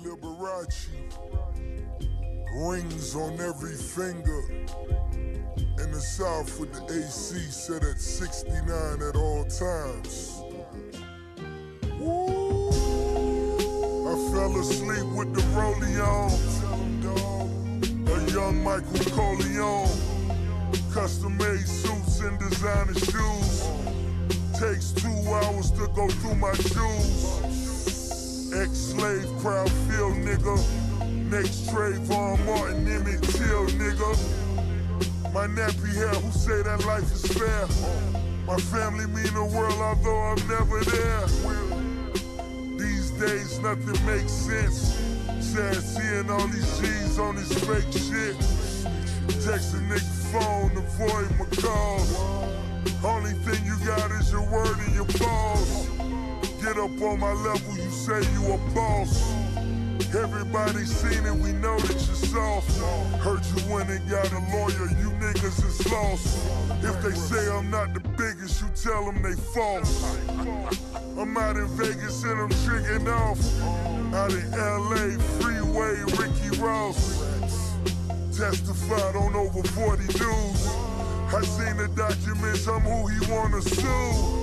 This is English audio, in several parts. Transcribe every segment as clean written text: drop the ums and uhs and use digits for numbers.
Liberace, rings on every finger. In the South with the AC set at 69 at all times. Woo! I fell asleep with the rollie on. A young Michael Corleone. Custom-made suits and designer shoes. Takes 2 hours to go through my shoes. Ex-slave, proud field nigga. Next Trayvon Martin, Emmett Till nigga. My nappy hair, who say that life is fair? My family mean the world, although I'm never there. These days, nothing makes sense. Sad seeing all these G's on this fake shit. Text a nigga phone, avoid my calls. Only thing you got is your word and your balls. Get up on my level, you say you a boss. Everybody seen it, we know that you're soft. Heard you went and got a lawyer, you niggas is lost. If they say I'm not the biggest, you tell them they false. I'm out in Vegas and I'm tricking off. Out in LA, Freeway, Ricky Ross. Testified on over 40 news. I seen the documents, I'm who he wanna sue.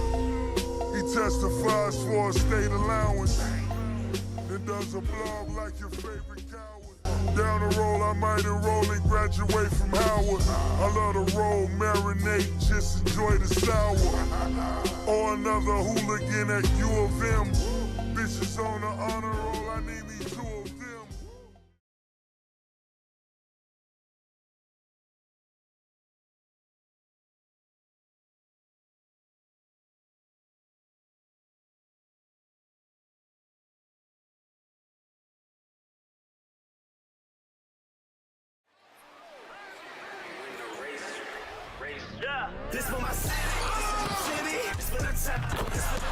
He testifies for a state allowance. Then does a blog like your favorite coward. Down the road, I might enroll and graduate from Howard. I love to roll, marinate, just enjoy the sour. Or another hooligan at U of M. Bitches on the honor roll, I need me 2 of them. Yeah. This for my city, this for the top, this for the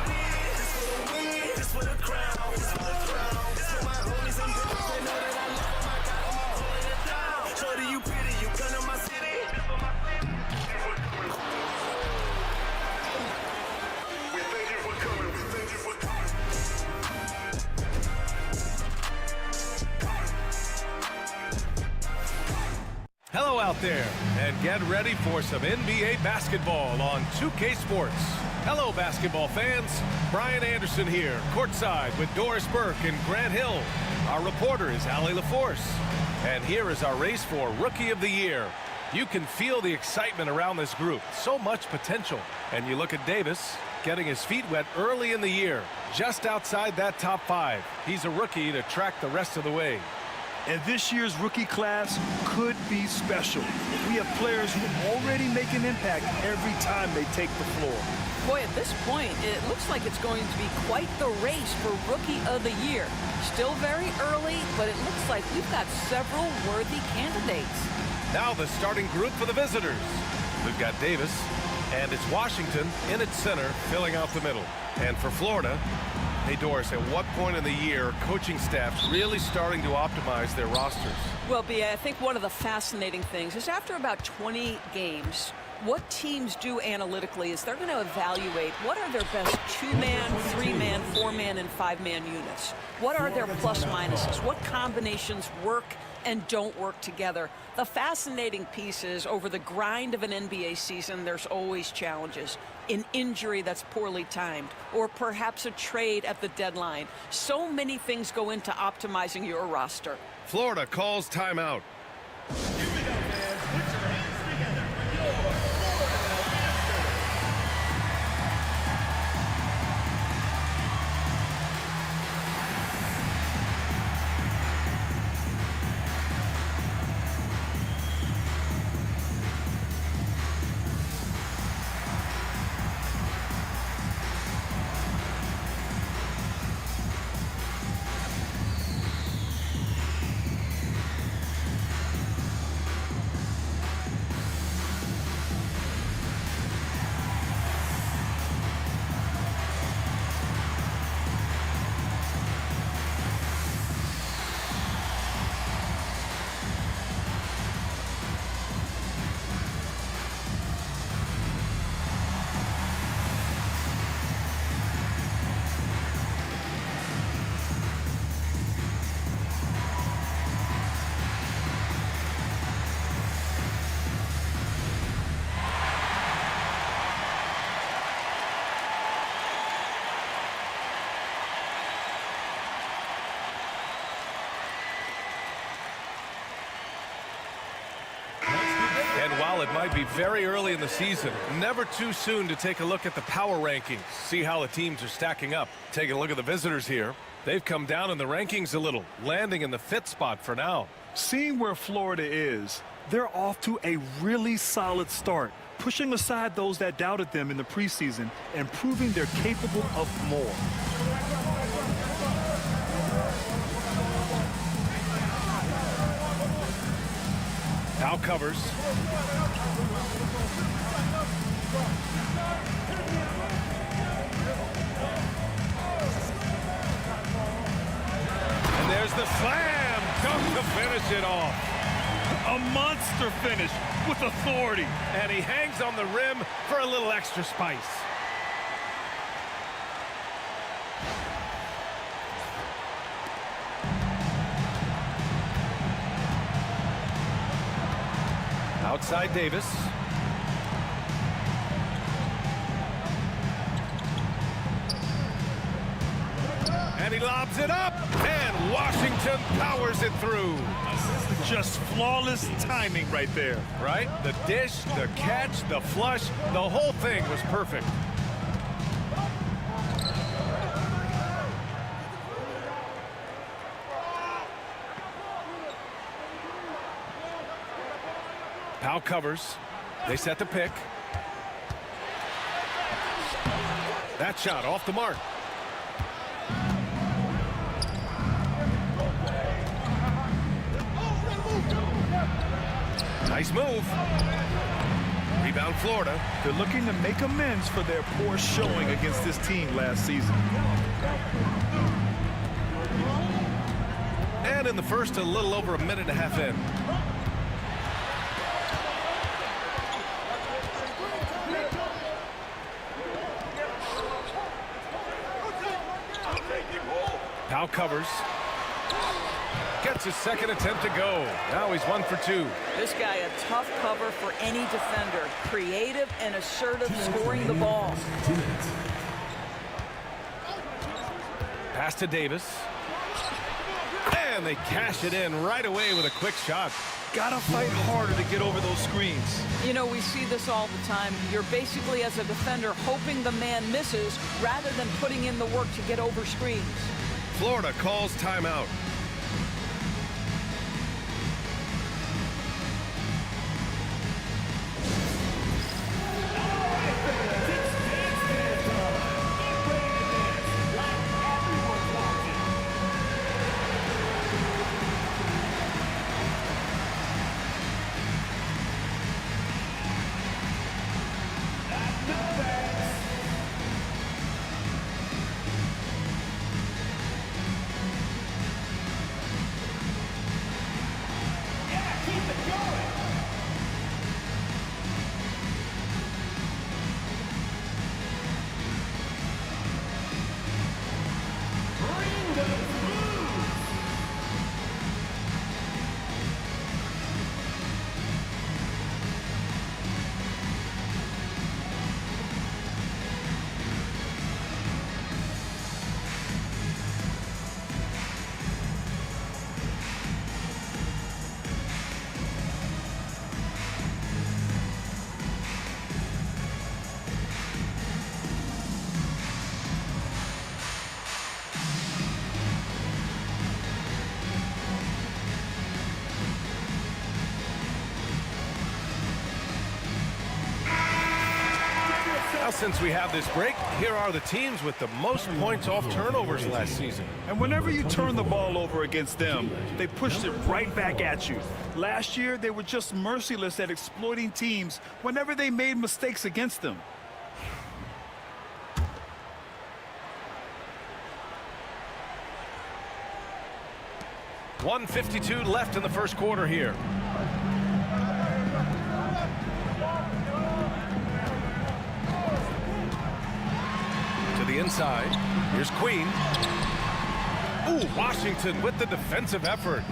win, this for the win, this for the crown, this for the crown, this for my homies and brothers, they know that I love them, I got them all holding it down. Shorty, you pretty, you come to my city, this for my city. We thank you for coming, we thank you for coming. Hello out there, and get ready for some NBA basketball on 2K Sports. Hello, basketball fans. Brian Anderson here, courtside with Doris Burke and Grant Hill. Our reporter is Allie LaForce. And here is our race for Rookie of the Year. You can feel the excitement around this group. So much potential. And you look at Davis, getting his feet wet early in the year, just outside that top 5. He's a rookie to track the rest of the way. And this year's rookie class could be special. We have players who already make an impact every time they take the floor. Boy, at this point, it looks like it's going to be quite the race for Rookie of the Year. Still very early, but it looks like we've got several worthy candidates. Now the starting group for the visitors. We've got Davis, and it's Washington in its center, filling out the middle. And for Florida, hey, Doris, at what point in the year are coaching staffs really starting to optimize their rosters? Well, B.A., I think one of the fascinating things is after about 20 games, what teams do analytically is they're going to evaluate what are their best 2-man, 3-man, 4-man, and 5-man units. What are their plus minuses? What combinations work and don't work together? The fascinating piece is over the grind of an NBA season, there's always challenges. An injury that's poorly timed, or perhaps a trade at the deadline. So many things go into optimizing your roster. Florida calls timeout. it might be very early in the season, never too soon to take a look at the power rankings, see how the teams are stacking up. Taking a look at the visitors here. They've come down in the rankings a little, landing in the 5th spot for now. Seeing where Florida is, they're off to a really solid start, pushing aside those that doubted them in the preseason and proving they're capable of more. Now covers. And there's the slam dunk to finish it off. A monster finish with authority. And he hangs on the rim for a little extra spice. Outside Davis. And he lobs it up, and Washington powers it through. Just flawless timing right there. Right? The dish, the catch, the flush, the whole thing was perfect. Powell covers. They set the pick. That shot off the mark. Nice move. Rebound Florida. They're looking to make amends for their poor showing against this team last season. And in the first, a little over a minute and a half in. Powell covers. Gets his second attempt to go. Now he's 1 for 2. This guy a tough cover for any defender. Creative and assertive scoring the ball. Pass to Davis. And they cash it in right away with a quick shot. Gotta fight harder to get over those screens. You know, we see this all the time. You're basically, as a defender, hoping the man misses rather than putting in the work to get over screens. Florida calls timeout. Now, since we have this break, here are the teams with the most points off turnovers last season. And whenever you turn the ball over against them, they pushed it right back at you. Last year, they were just merciless at exploiting teams whenever they made mistakes against them. .152 left in the first quarter here. The inside. Here's Queen. Ooh, Washington with the defensive effort.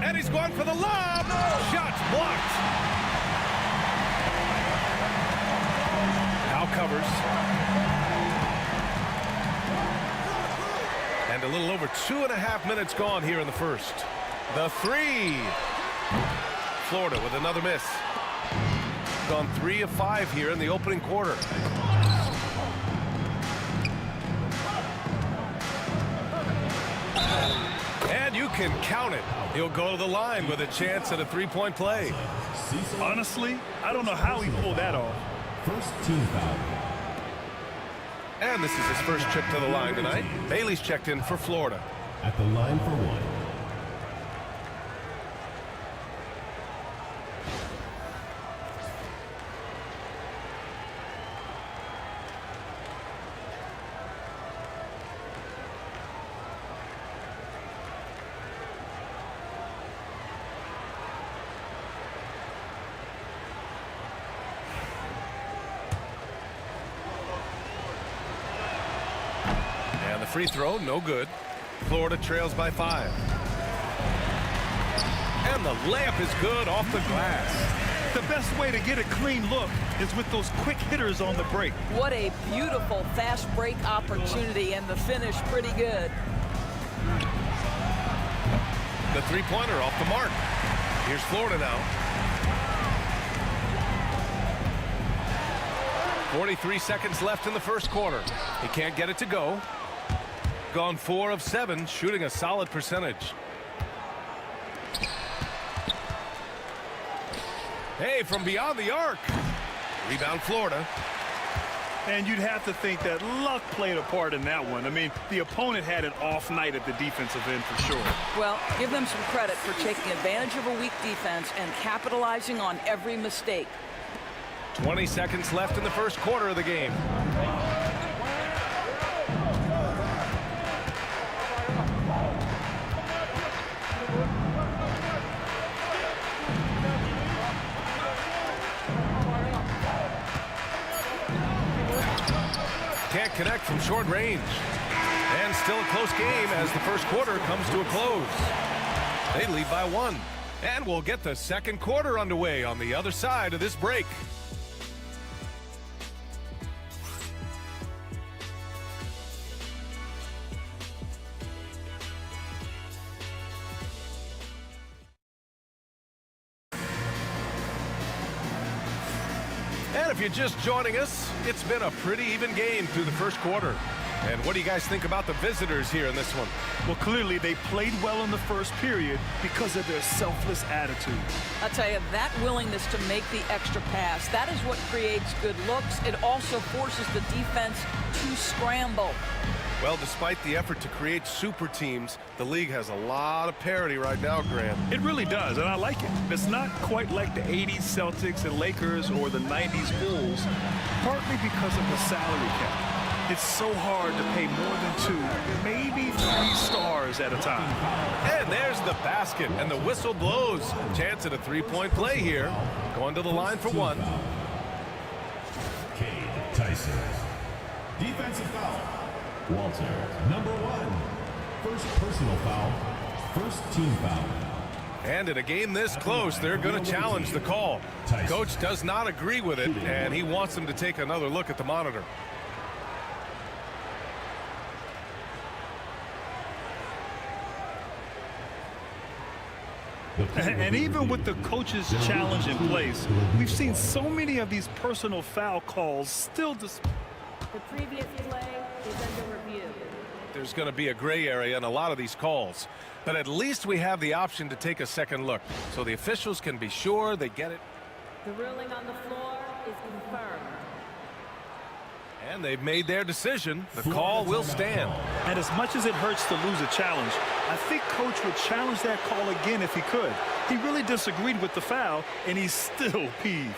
And he's going for the lob. Shots blocked. Now covers. And a little over 2.5 minutes gone here in the first. The three. Florida with another miss. Gone 3 of 5 here in the opening quarter. And you can count it. He'll go to the line with a chance at a three-point play. Honestly, I don't know how he pulled that off. First team foul. And this is his first trip to the line tonight. Bailey's checked in for Florida. At the line for one. Free throw, no good. Florida trails by 5. And the layup is good off the glass. The best way to get a clean look is with those quick hitters on the break. What a beautiful fast break opportunity, and the finish pretty good. The three-pointer off the mark. Here's Florida now. 43 seconds left in the first quarter. He can't get it to go. Gone 4 of 7, shooting a solid percentage. Hey, from beyond the arc. Rebound Florida. And you'd have to think that luck played a part in that one. I mean, the opponent had an off night at the defensive end for sure. Well, give them some credit for taking advantage of a weak defense and capitalizing on every mistake. 20 seconds left in the first quarter of the game. Can't connect from short range. And still a close game as the first quarter comes to a close. They lead by 1. And we'll get the second quarter underway on the other side of this break. And if you're just joining us, it's been a pretty even game through the first quarter. And what do you guys think about the visitors here in this one? Well, clearly they played well in the first period because of their selfless attitude. I'll tell you, that willingness to make the extra pass, that is what creates good looks. It also forces the defense to scramble. Well, despite the effort to create super teams, the league has a lot of parity right now, Grant. It really does, and I like it. It's not quite like the 80s Celtics and Lakers or the 90s Bulls, partly because of the salary cap. It's so hard to pay more than 2, maybe 3 stars at a time. And there's the basket, and the whistle blows. Chance at a three-point play here. Going to the line for 1. Cade Tyson. Defensive foul. Walter, number 1. First personal foul. First team foul. And in a game this close, they're going to challenge the call. Coach does not agree with it, and he wants them to take another look at the monitor. And even with the coach's challenge in place, we've seen so many of these personal foul calls still The previous play is under review. There's going to be a gray area in a lot of these calls, but at least we have the option to take a second look so the officials can be sure they get it. The ruling on the floor is confirmed. And they've made their decision. The call will stand. And as much as it hurts to lose a challenge, I think Coach would challenge that call again if he could. He really disagreed with the foul, and he's still peeved.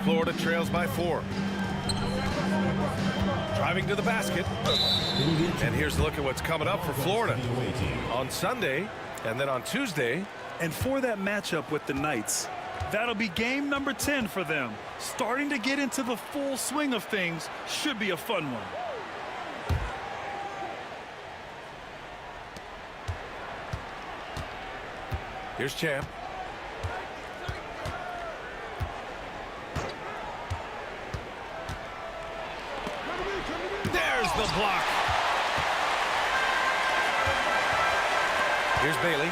Florida trails by 4. Driving to the basket. And here's a look at what's coming up for Florida on Sunday and then on Tuesday. And for that matchup with the Knights, that'll be game number 10 for them. Starting to get into the full swing of things. Should be a fun one. Here's Champ. There's the block. Here's Bailey.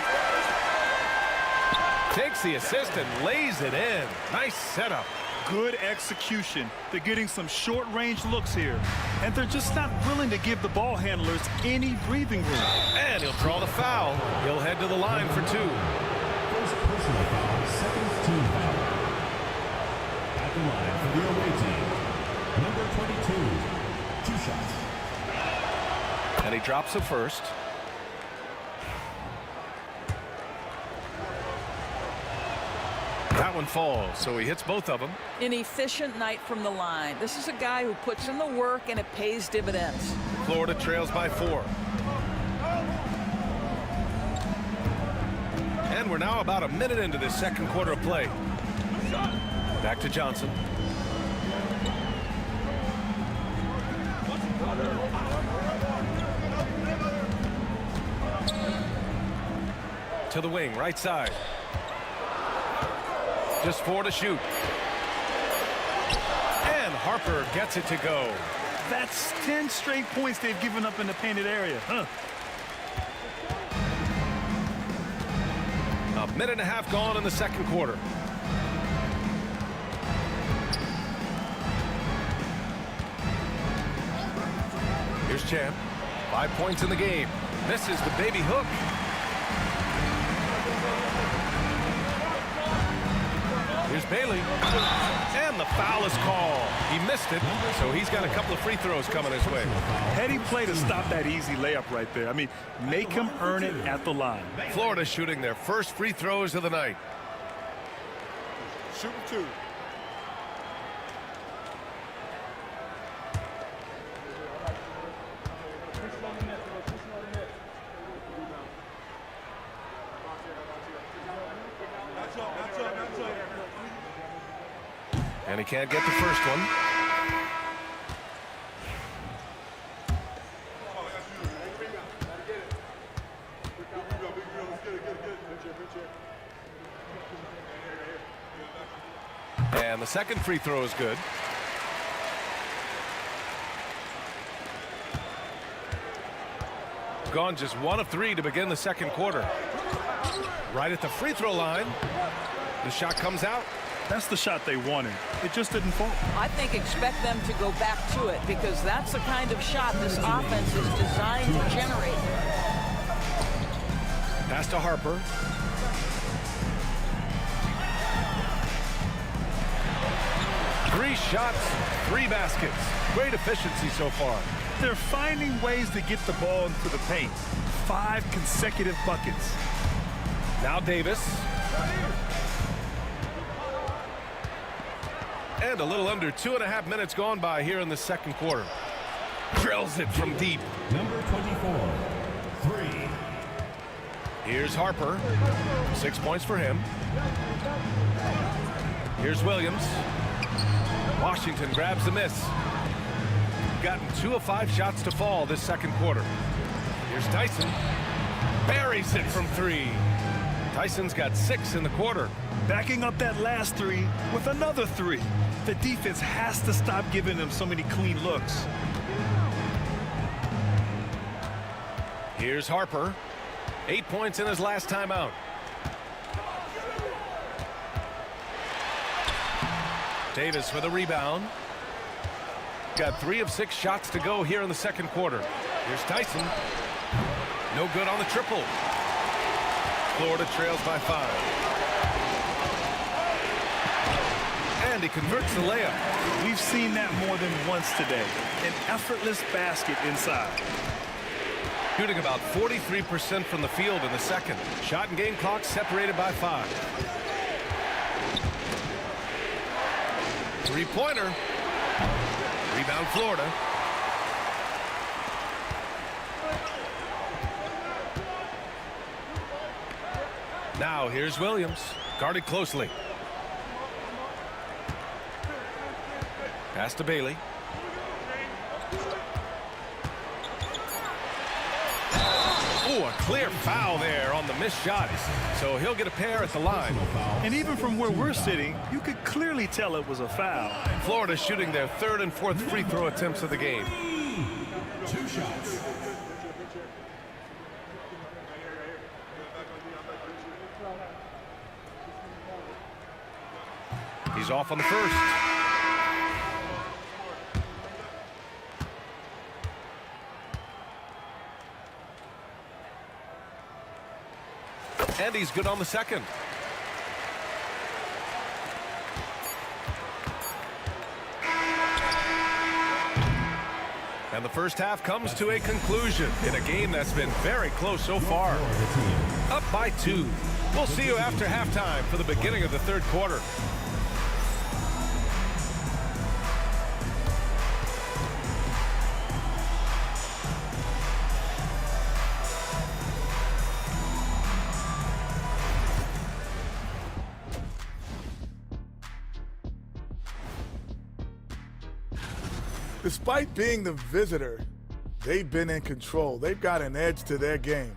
Takes the assist and lays it in. Nice setup. Good execution. They're getting some short-range looks here. And they're just not willing to give the ball handlers any breathing room. And he'll draw the foul. He'll head to the line for 2. First personal foul, second team foul. At the line for the away team, number 22, 2 shots. And he drops it first. That one falls, so he hits both of them. An efficient night from the line. This is a guy who puts in the work and it pays dividends. Florida trails by 4. And we're now about a minute into this second quarter of play. Back to Johnson. To the wing, right side. Just 4 to shoot. And Harper gets it to go. That's 10 straight points they've given up in the painted area. A minute and a half gone in the second quarter. Here's Champ. 5 points in the game. Misses the baby hook. Here's Bailey. And the foul is called. He missed it, so he's got a couple of free throws coming his way. Heady play to stop that easy layup right there. I mean, make him earn it at the line. Florida shooting their first free throws of the night. Shooting 2. And he can't get the first one. And the second free throw is good. Gone just 1 of 3 to begin the second quarter. Right at the free throw line. The shot comes out. That's the shot they wanted. It just didn't fall. I think expect them to go back to it because that's the kind of shot this offense is designed to generate. Pass to Harper. Three shots, 3 baskets. Great efficiency so far. They're finding ways to get the ball into the paint. 5 consecutive buckets. Now Davis. And a little under 2.5 minutes gone by here in the second quarter. Drills it from deep. Number 24, 3. Here's Harper. 6 points for him. Here's Williams. Washington grabs the miss. Gotten 2 of 5 shots to fall this second quarter. Here's Tyson. Buries it from 3. Tyson's got 6 in the quarter. Backing up that last 3 with another 3. The defense has to stop giving them so many clean looks. Here's Harper. 8 points in his last timeout. Davis with a rebound. Got 3 of 6 shots to go here in the second quarter. Here's Tyson. No good on the triple. Florida trails by 5. And he converts the layup. We've seen that more than once today. An effortless basket inside. Shooting about 43% from the field in the second. Shot and game clock separated by 5. Three-pointer. Rebound, Florida. Now here's Williams, guarded closely. Pass to Bailey. Oh, a clear foul there on the missed shot. So he'll get a pair at the line. And even from where we're sitting, you could clearly tell it was a foul. Florida shooting their third and fourth free throw attempts of the game. 2 shots. He's off on the first. And he's good on the second. And the first half comes to a conclusion in a game that's been very close so far. Up by 2. We'll see you after halftime for the beginning of the third quarter. Despite being the visitor, they've been in control. They've got an edge to their game.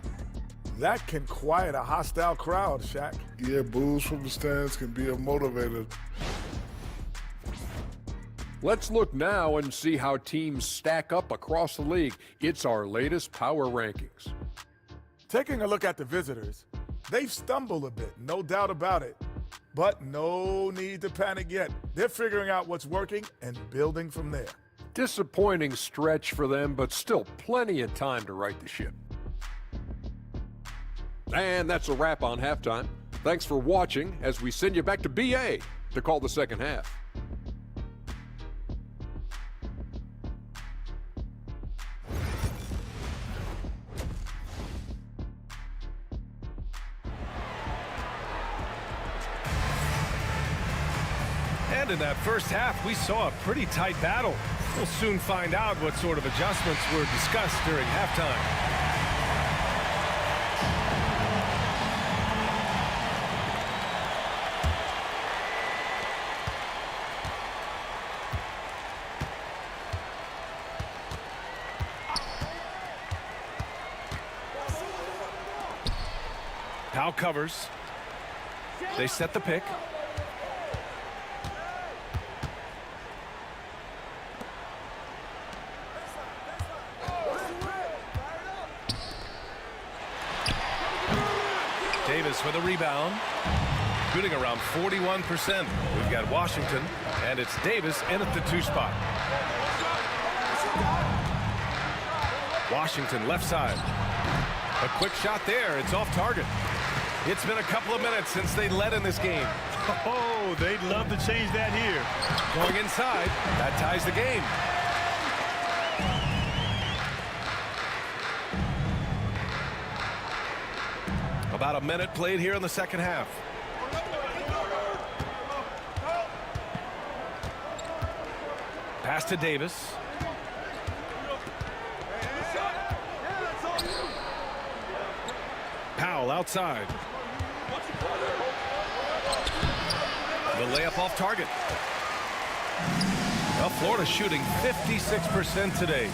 That can quiet a hostile crowd, Shaq. Yeah, boos from the stands can be a motivator. Let's look now and see how teams stack up across the league. It's our latest power rankings. Taking a look at the visitors, they've stumbled a bit, no doubt about it. But no need to panic yet. They're figuring out what's working and building from there. Disappointing stretch for them, but still plenty of time to right the ship. And that's a wrap on halftime. Thanks for watching as we send you back to BA to call the second half. And in that first half, we saw a pretty tight battle. We'll soon find out what sort of adjustments were discussed during halftime. Powell covers. They set the pick. Davis with a rebound, shooting around 41%. We've got Washington, and it's Davis in at the 2 spot. Washington left side. A quick shot there. It's off target. It's been a couple of minutes since they led in this game. Oh, they'd love to change that here. Going inside, that ties the game. About a minute played here in the second half. Pass to Davis. Powell outside. The layup off target. Well, Florida shooting 56% today.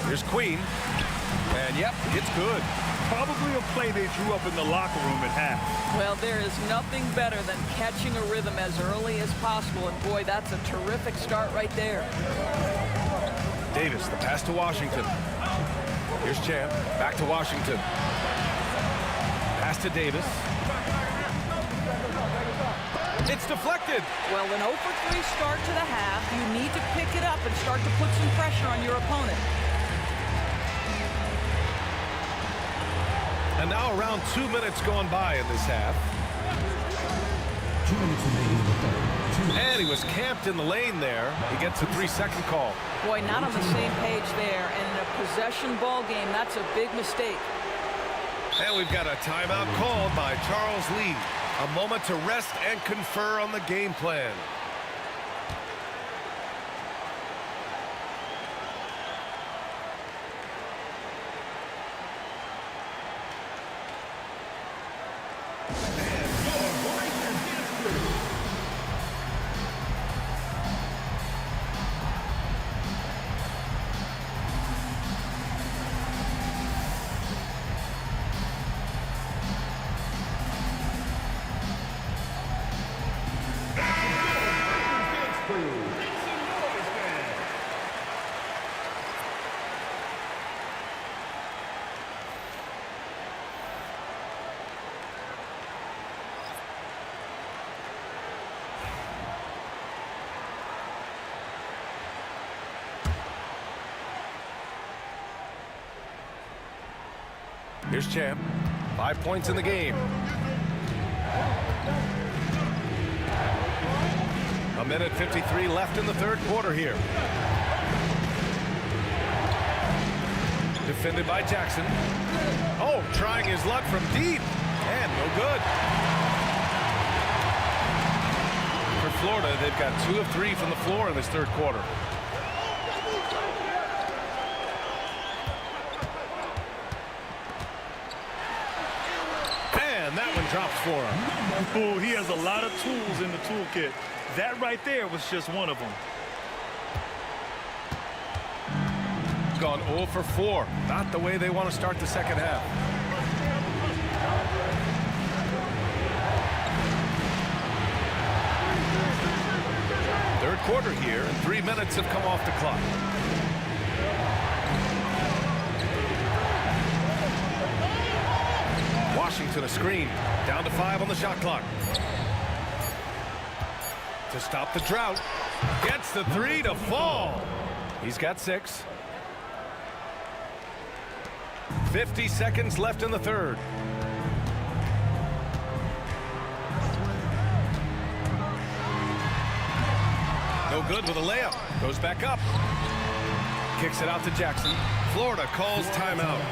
Here's Queen. And yep, it's good. Probably a play they drew up in the locker room at half. Well, there is nothing better than catching a rhythm as early as possible, and boy, that's a terrific start right there. Davis, the pass to Washington. Here's Champ, back to Washington. Pass to Davis. It's deflected. Well, an 0 for 3 start to the half. You need to pick it up and start to put some pressure on your opponent. And now around 2 minutes gone by in this half. 2 minutes remaining in the third. And he was camped in the lane there. He gets a 3-second call. Boy, not on the same page there. And in a possession ball game, that's a big mistake. And we've got a timeout called by Charles Lee. A moment to rest and confer on the game plan. Here's Champ. 5 points in the game. A minute 53 left in the third quarter here. Defended by Jackson. Oh, trying his luck from deep. And no good. For Florida, they've got 2 of 3 from the floor in this third quarter. That one drops for him. Oh, he has a lot of tools in the toolkit. That right there was just one of them. Gone 0 for 4. Not the way they want to start the second half. Third quarter here, and 3 minutes have come off the clock. Washington a screen. Down to 5 on the shot clock. To stop the drought. Gets the 3 to fall. He's got 6. 50 seconds left in the third. No good with a layup. Goes back up. Kicks it out to Jackson. Florida calls timeout.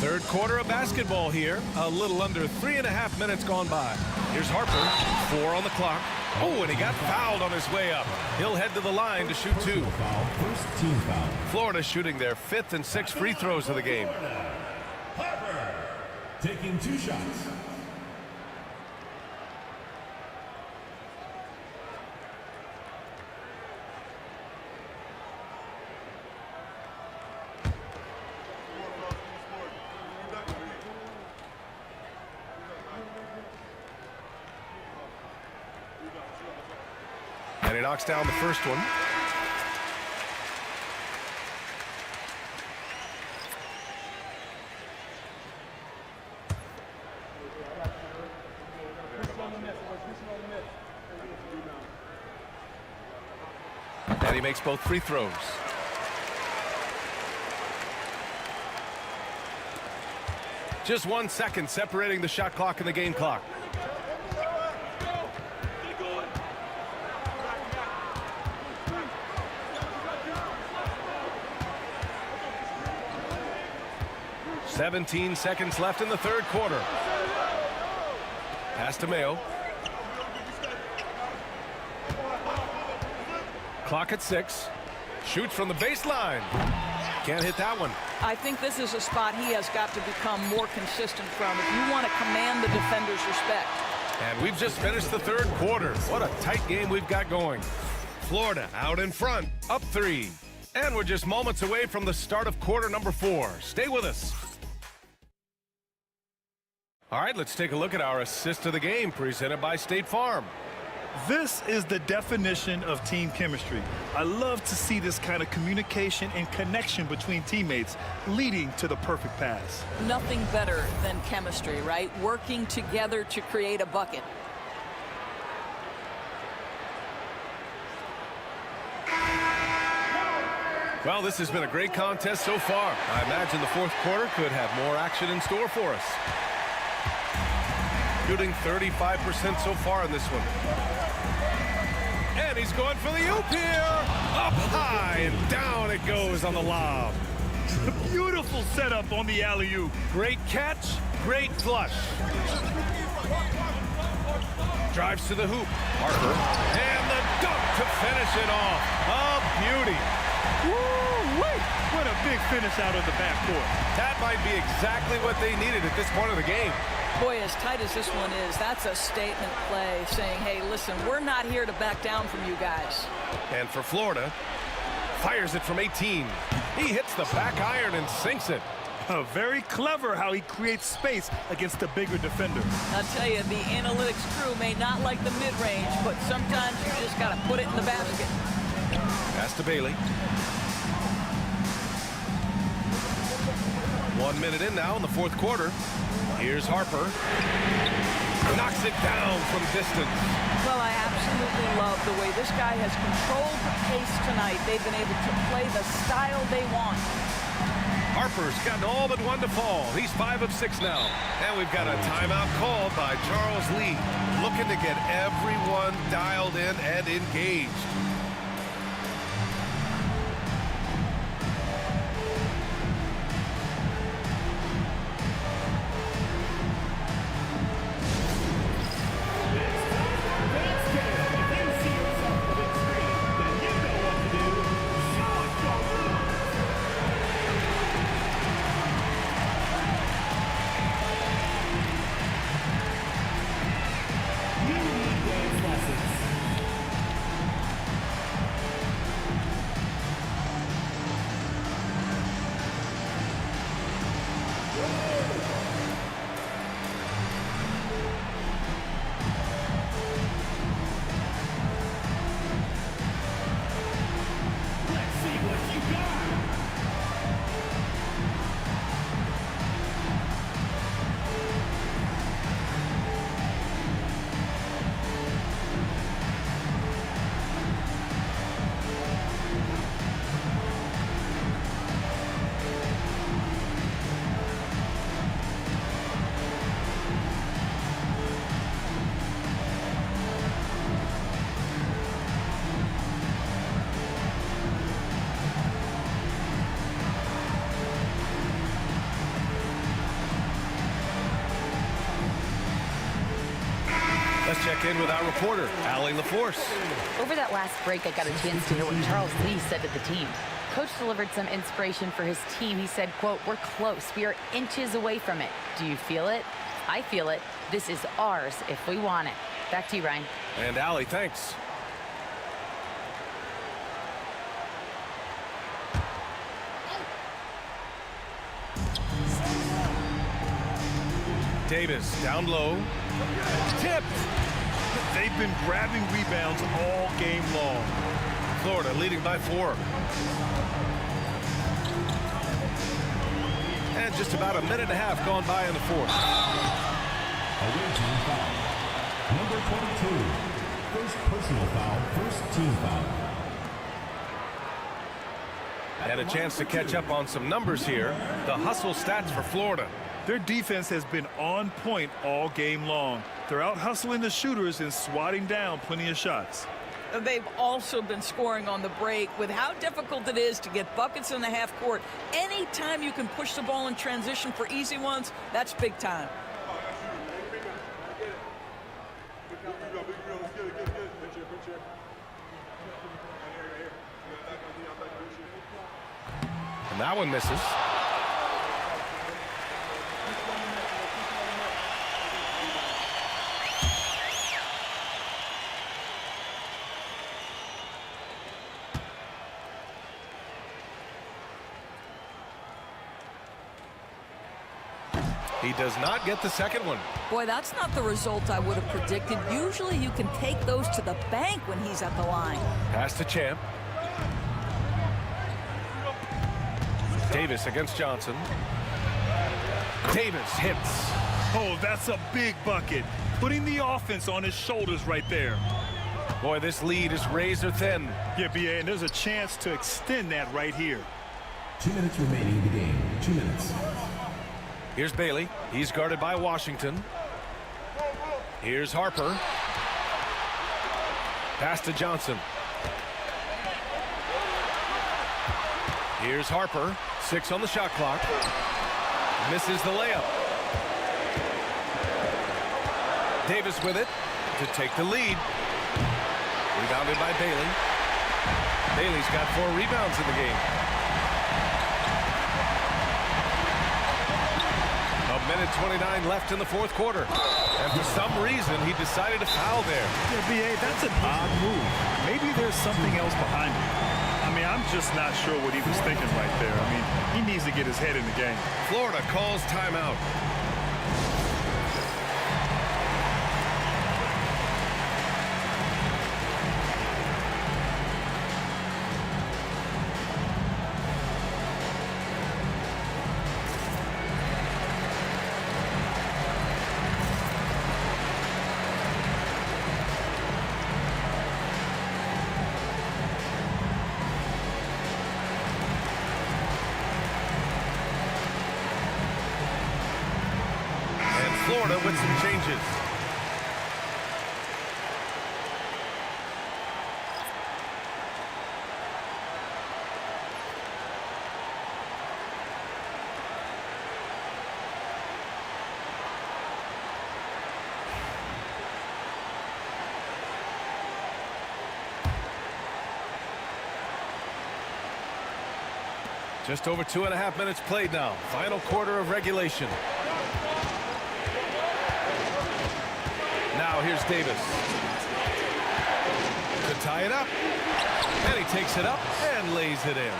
Third quarter of basketball here. A little under 3.5 minutes gone by. Here's Harper. 4 on the clock. Oh, and he got fouled on his way up. He'll head to the line to shoot 2. First team foul. Florida shooting their 5th and 6th free throws of the game. Harper taking 2 shots. And he knocks down the first one. And he makes both free throws. Just 1 second separating the shot clock and the game clock. "17 seconds left in the third quarter. Pass to Mayo. Clock at 6. Shoots from the baseline. Can't hit that one. I think this is a spot he has got to become more consistent from if you want to command the defender's respect. And we've just finished the third quarter. What a tight game we've got going. Florida out in front, up 3. And we're just moments away from the start of quarter number 4. Stay with us. All right, let's take a look at our assist of the game presented by State Farm. This is the definition of team chemistry. I love to see this kind of communication and connection between teammates leading to the perfect pass. Nothing better than chemistry, right? Working together to create a bucket. Well, this has been a great contest so far. I imagine the fourth quarter could have more action in store for us. Shooting 35% so far in this one. And he's going for the oop here. Up high and down it goes on the lob. Beautiful setup on the alley-oop. Great catch, great flush. Drives to the hoop. Harper. And the dunk to finish it off. A beauty. Woo-wee! What a big finish out of the backcourt. That might be exactly what they needed at this point of the game. Boy, as tight as this one is, that's a statement play saying, hey, listen, we're not here to back down from you guys. And for Florida, fires it from 18. He hits the back iron and sinks it. Very clever how he creates space against the bigger defender. I'll tell you, the analytics crew may not like the mid-range, but sometimes you just got to put it in the basket. Pass to Bailey. 1 minute in now in the fourth quarter. Here's Harper. Knocks it down from distance. Well, I absolutely love the way this guy has controlled the pace tonight. They've been able to play the style they want. Harper's gotten all but one to fall. He's 5 of 6 now. And we've got a timeout called by Charles Lee, looking to get everyone dialed in and engaged. Let's check in with our reporter, Allie LaForce. Over that last break, I got a chance to hear what Charles Lee said to the team. Coach delivered some inspiration for his team. He said, quote, "We're close. We are inches away from it. Do you feel it? I feel it. This is ours if we want it." Back to you, Ryan. And Allie, thanks. Davis down low. Tipped. They've been grabbing rebounds all game long. Florida leading by 4. And just about a minute and a half gone by in the fourth. Away team foul. Number 22. First personal foul, first team foul. Had a chance to catch up on some numbers here. The hustle stats for Florida. Their defense has been on point all game long. They're out hustling the shooters and swatting down plenty of shots. They've also been scoring on the break. With how difficult it is to get buckets in the half court, anytime you can push the ball in transition for easy ones, that's big time. And that one misses. He does not get the second one. Boy, that's not the result I would have predicted. Usually you can take those to the bank when he's at the line. Pass to Champ. Davis against Johnson. Davis hits. Oh, that's a big bucket. Putting the offense on his shoulders right there. Boy, this lead is razor thin. Yeah, BA, and there's a chance to extend that right here. 2 minutes remaining in the game. 2 minutes. Here's Bailey. He's guarded by Washington. Here's Harper. Pass to Johnson. Here's Harper. 6 on the shot clock. Misses the layup. Davis with it to take the lead. Rebounded by Bailey. Bailey's got 4 rebounds in the game. A minute 29 left in the fourth quarter. And for some reason, he decided to foul there. Yeah, BA, that's an odd move. Maybe there's something else behind it. I mean, I'm just not sure what he was thinking right there. I mean, he needs to get his head in the game. Florida calls timeout. Florida with some changes. Just over 2.5 minutes played now. Final quarter of regulation. Now here's Davis to tie it up, and he takes it up and lays it in.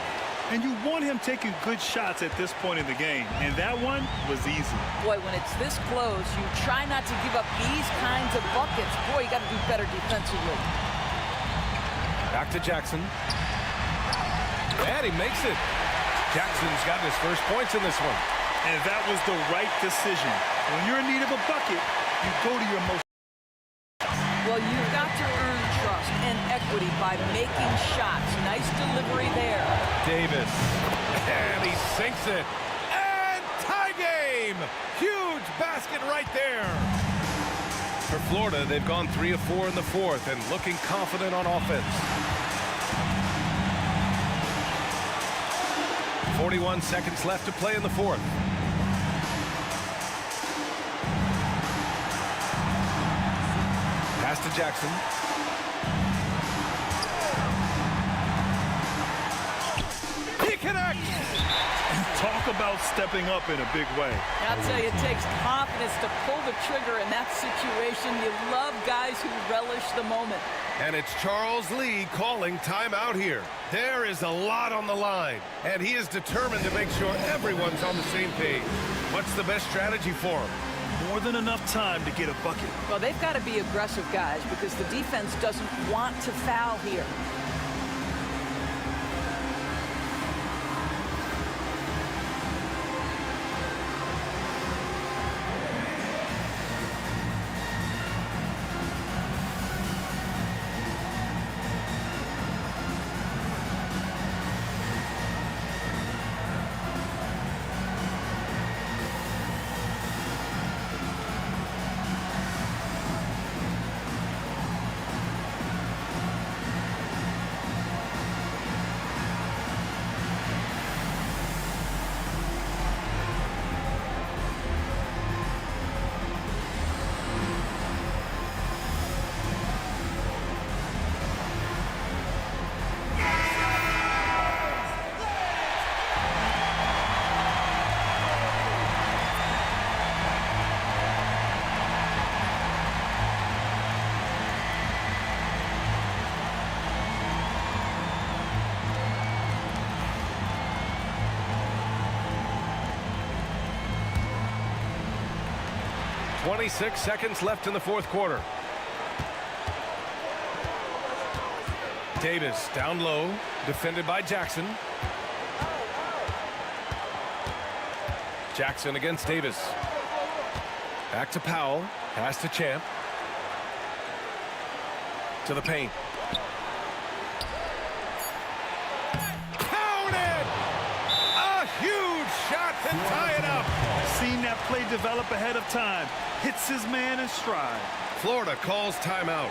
And you want him taking good shots at this point in the game, and that one was easy. Boy, when it's this close, you try not to give up these kinds of buckets. Boy, you got to do better defensively. Back to Jackson, and he makes it. Jackson's got his first points in this one. And that was the right decision. When you're in need of a bucket, you go to your most. Well, you've got to earn trust and equity by making shots. Nice delivery there. Davis, and he sinks it. And tie game! Huge basket right there. For Florida, they've gone 3 of 4 in the fourth and looking confident on offense. 41 seconds left to play in the fourth. Pass to Jackson. He connects! Talk about stepping up in a big way. I'll tell you, it takes confidence to pull the trigger in that situation. You love guys who relish the moment. And it's Charles Lee calling timeout here. There is a lot on the line, and he is determined to make sure everyone's on the same page. What's the best strategy for him? More than enough time to get a bucket. Well, they've got to be aggressive, guys, because the defense doesn't want to foul here. 26 seconds left in the fourth quarter. Davis down low, defended by Jackson. Jackson against Davis. Back to Powell. Pass to Champ. To the paint. Counted! A huge shot to tie it up. Seen that play develop ahead of time. Hits his man in stride. Florida calls timeout.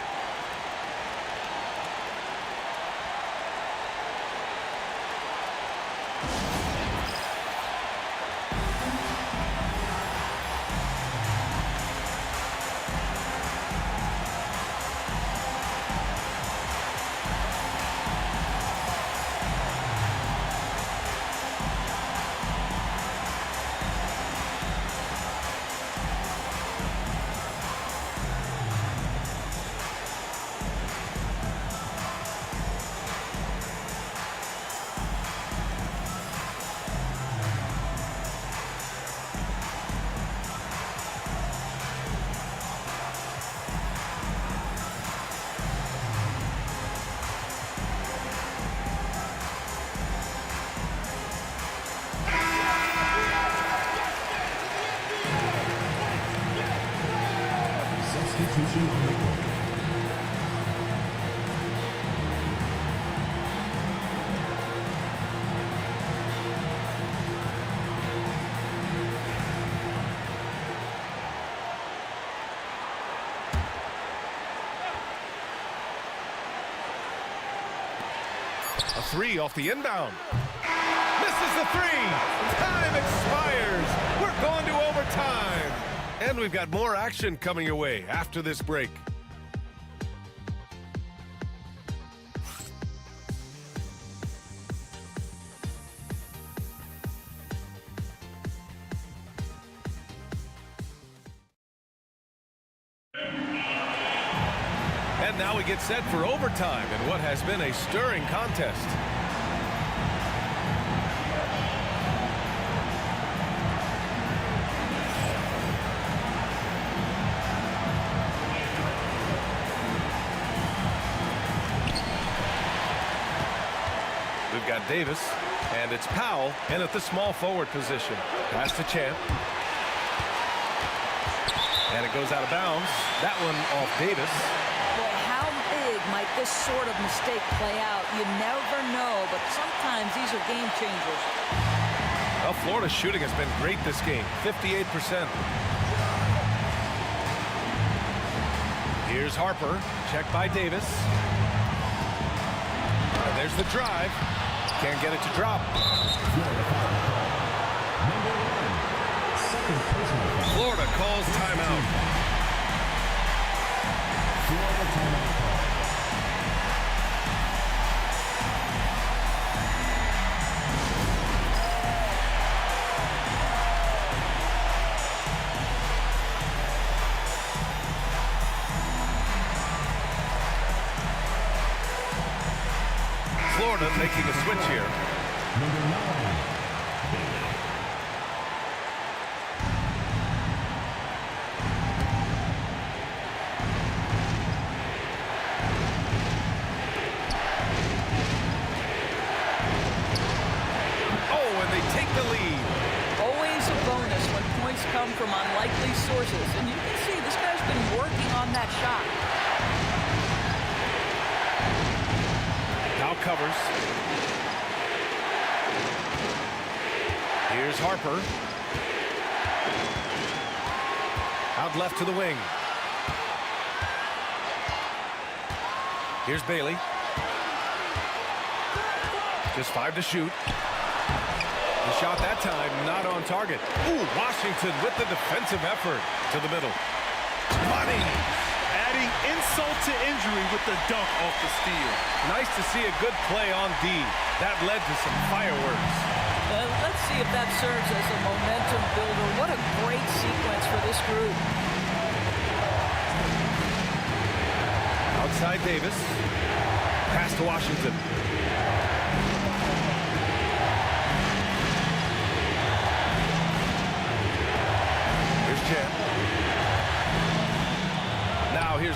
Substitution on the court. A three off the inbound. Misses the three. Time expires. We're going to overtime. And we've got more action coming your way after this break. And now we get set for overtime in what has been a stirring contest. We've got Davis, and it's Powell in at the small forward position. Pass to Champ. And it goes out of bounds. That one off Davis. Boy, how big might this sort of mistake play out? You never know, but sometimes these are game changers. Well, Florida's shooting has been great this game, 58%. Here's Harper, checked by Davis. And there's the drive. Can't get it to drop. Florida calls timeout. Florida making a switch here. Number 9. Oh, and they take the lead. Always a bonus when points come from unlikely sources. And you can see this guy's been working on that shot. Now covers. Here's Harper. Out left to the wing. Here's Bailey. Just 5 to shoot. The shot that time not on target. Ooh, Washington with the defensive effort to the middle. Money! Adding insult to injury with the dunk off the steal. Nice to see a good play on D. That led to some fireworks. Let's see if that serves as a momentum builder. What a great sequence for this group. Outside Davis. Pass to Washington. Here's Champ.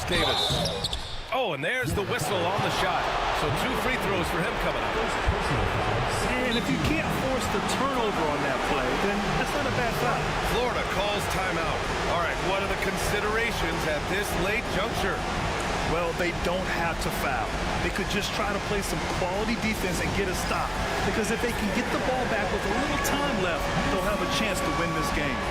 Here's Davis. Oh, and there's the whistle on the shot. So 2 free throws for him coming up. And if you can't force the turnover on that play, then that's not a bad foul. Florida calls timeout. All right, what are the considerations at this late juncture? Well, they don't have to foul. They could just try to play some quality defense and get a stop. Because if they can get the ball back with a little time left, they'll have a chance to win this game.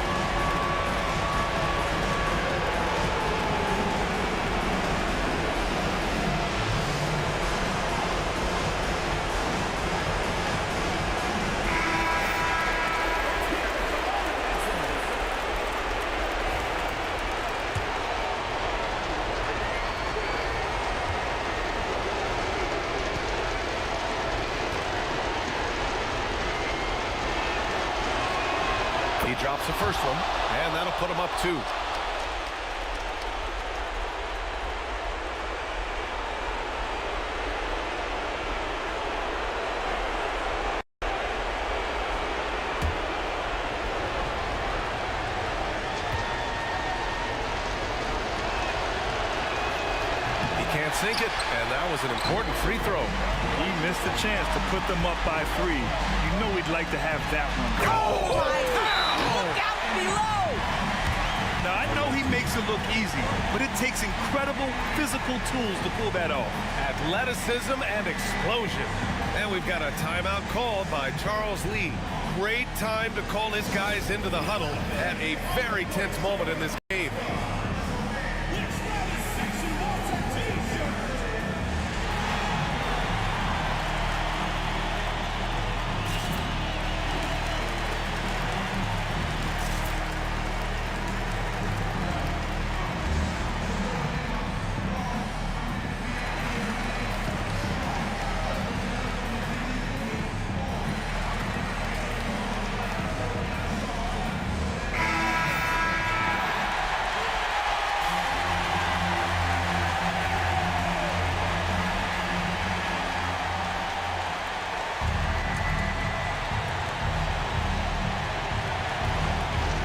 He drops the first one, and that'll put him up 2. He can't sink it, and that was an important free throw. He missed the chance to put them up by 3. You know he'd like to have that one. Oh, my God. Look out below. Now, I know he makes it look easy, but it takes incredible physical tools to pull that off. Athleticism and explosion. And we've got a timeout called by Charles Lee. Great time to call his guys into the huddle at a very tense moment in this game.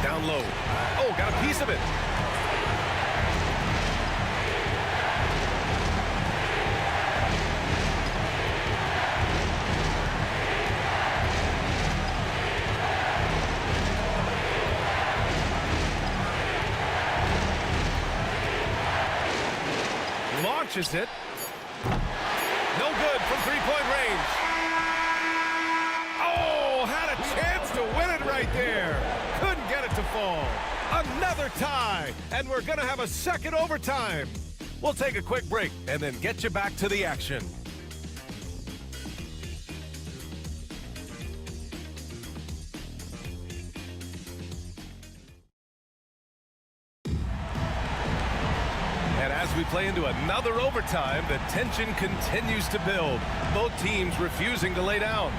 Down low. Oh, got a piece of it. Launches it. No good from three-point range. Oh, had a chance to win it right there. Couldn't get it to fall. Another tie, and we're going to have a second overtime. We'll take a quick break and then get you back to the action. And as we play into another overtime, the tension continues to build. Both teams refusing to lay down.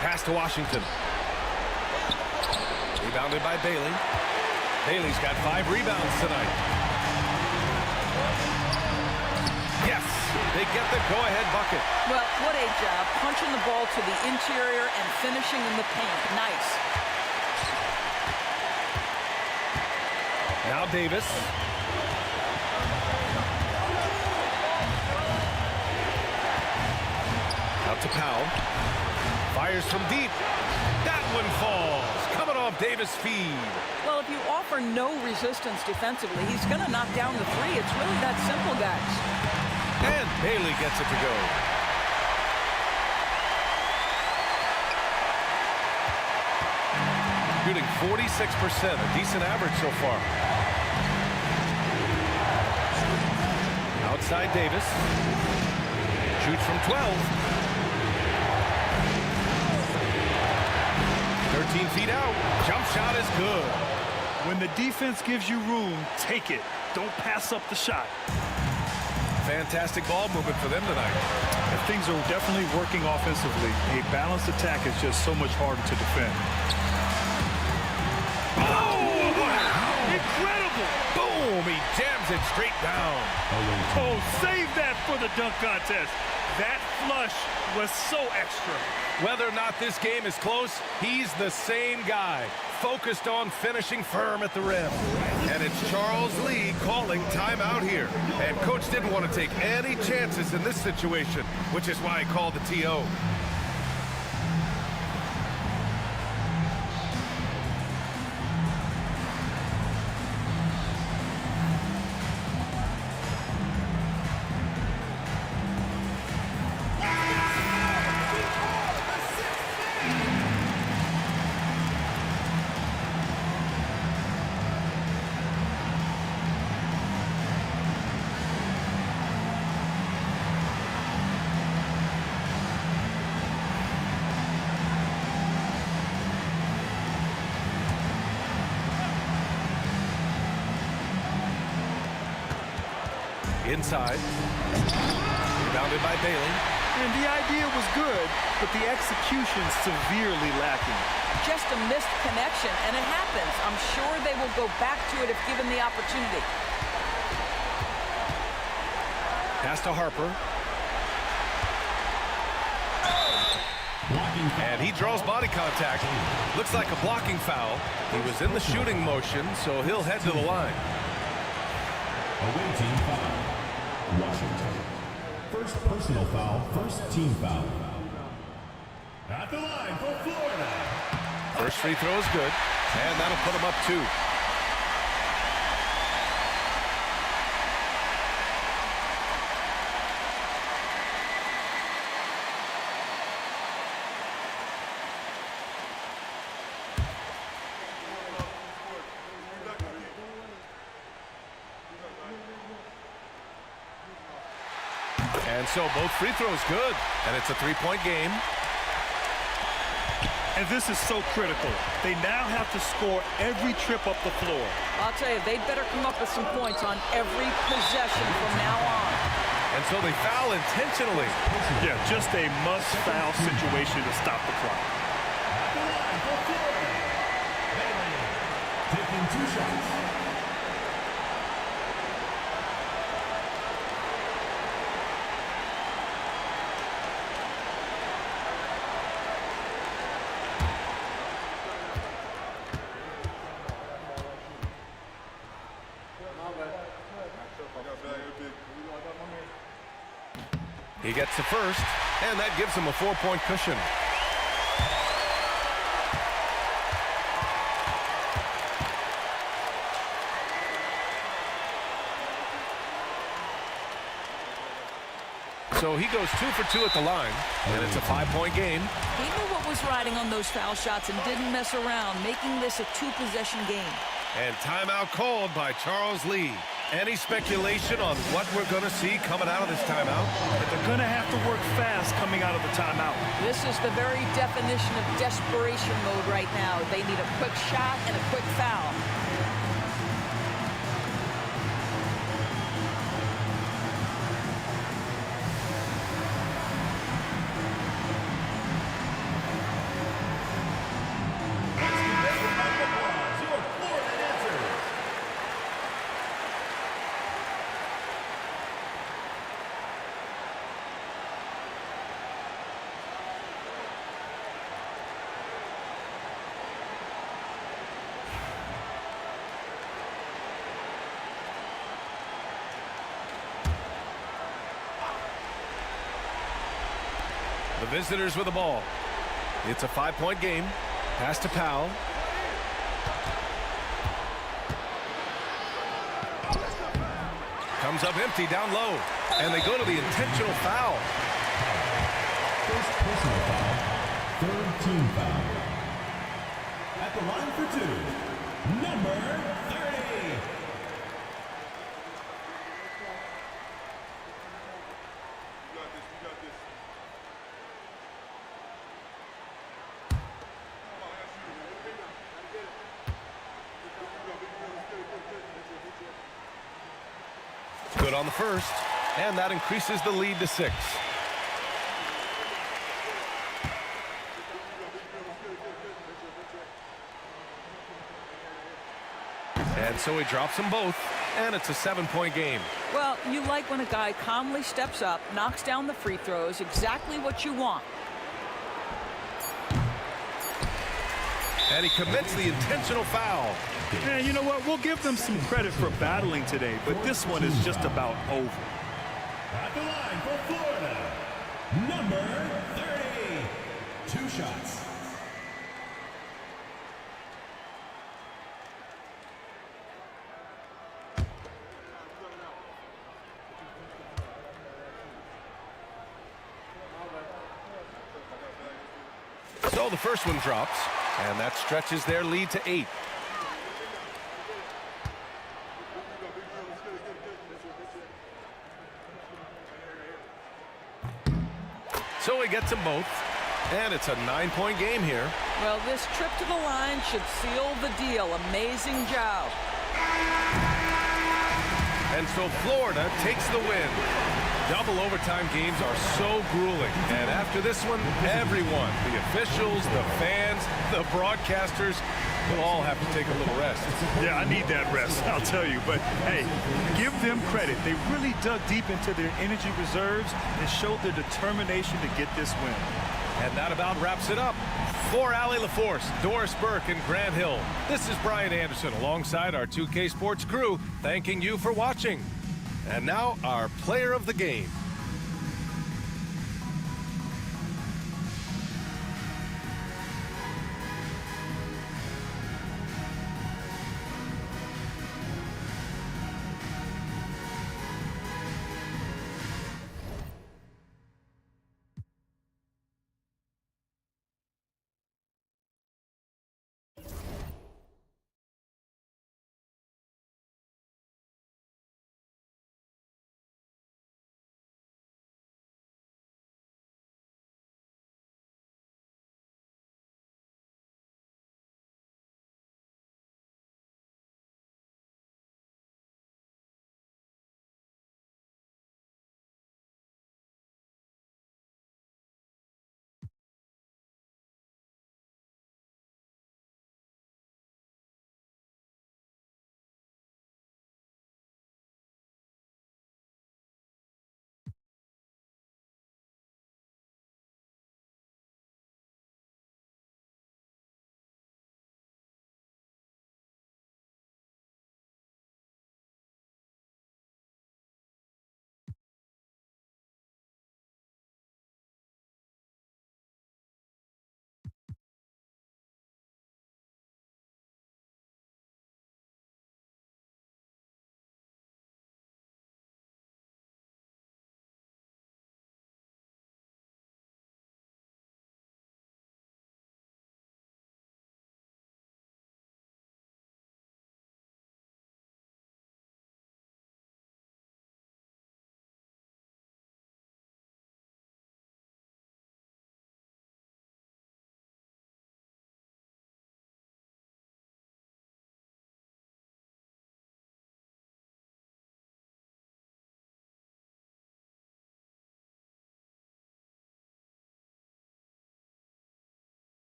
Pass to Washington. Rebounded by Bailey. Bailey's got 5 rebounds tonight. Yes, they get the go-ahead bucket. Well, what a job. Punching the ball to the interior and finishing in the paint. Nice. Now Davis. Out to Powell. Fires from deep. That one falls. Coming off Davis' feed. Well, if you offer no resistance defensively, he's going to knock down the 3. It's really that simple, guys. And Bailey gets it to go. Shooting 46%, a decent average so far. Outside Davis. Shoots from 12. 13 feet out. Jump shot is good. When the defense gives you room, take it. Don't pass up the shot. Fantastic ball movement for them tonight. And things are definitely working offensively. A balanced attack is just so much harder to defend. Oh! Incredible! Boom! He jams it straight down. Oh, save that for the dunk contest. That flush was so extra. Whether or not this game is close, he's the same guy, focused on finishing firm at the rim. And it's Charles Lee calling timeout here. And coach didn't want to take any chances in this situation, which is why he called the TO. Inside. Rebounded by Bailey. And the idea was good, but the execution severely lacking. Just a missed connection, and it happens. I'm sure they will go back to it if given the opportunity. Pass to Harper. And he draws body contact. Looks like a blocking foul. He was in the shooting motion, so he'll head to the line. Away team foul. Washington. First personal foul, first team foul. At the line for Florida. First free throw is good, and that'll put him up 2. And so both free throws good, and it's a 3-point game. And this is so critical. They now have to score every trip up the floor. I'll tell you, they better come up with some points on every possession from now on. And so they foul intentionally. Yeah, just a must-foul situation to stop the clock. At the line for Florida. Bailey taking 2 shots. He gets the first, and that gives him a 4-point cushion. So he goes 2 for 2 at the line, and it's a 5-point game. He knew what was riding on those foul shots and didn't mess around, making this a 2-possession game. And timeout called by Charles Lee. Any speculation on what we're going to see coming out of this timeout? But they're going to have to work fast coming out of the timeout. This is the very definition of desperation mode right now. They need a quick shot and a quick foul. The visitors with the ball. It's a 5-point game. Pass to Powell. Comes up empty down low. And they go to the intentional foul. First personal foul, third team foul. At the line for 2, number 30. Good on the first, and that increases the lead to 6. And so he drops them both, and it's a 7-point game. Well, you like when a guy calmly steps up, knocks down the free throws, exactly what you want. And he commits the intentional foul. And you know what? We'll give them some credit for battling today, but this one is just about over. At the line for Florida, number 30. 2 shots. So the first one drops, and that stretches their lead to 8. So he gets them both, and it's a 9-point game here. Well, this trip to the line should seal the deal. Amazing job. And so Florida takes the win. Double overtime games are so grueling. And after this one, everyone, the officials, the fans, the broadcasters, will all have to take a little rest. Yeah, I need that rest, I'll tell you. But, hey, give them credit. They really dug deep into their energy reserves and showed their determination to get this win. And that about wraps it up. For Allie LaForce, Doris Burke, and Grant Hill, this is Brian Anderson alongside our 2K Sports crew, thanking you for watching. And now our player of the game.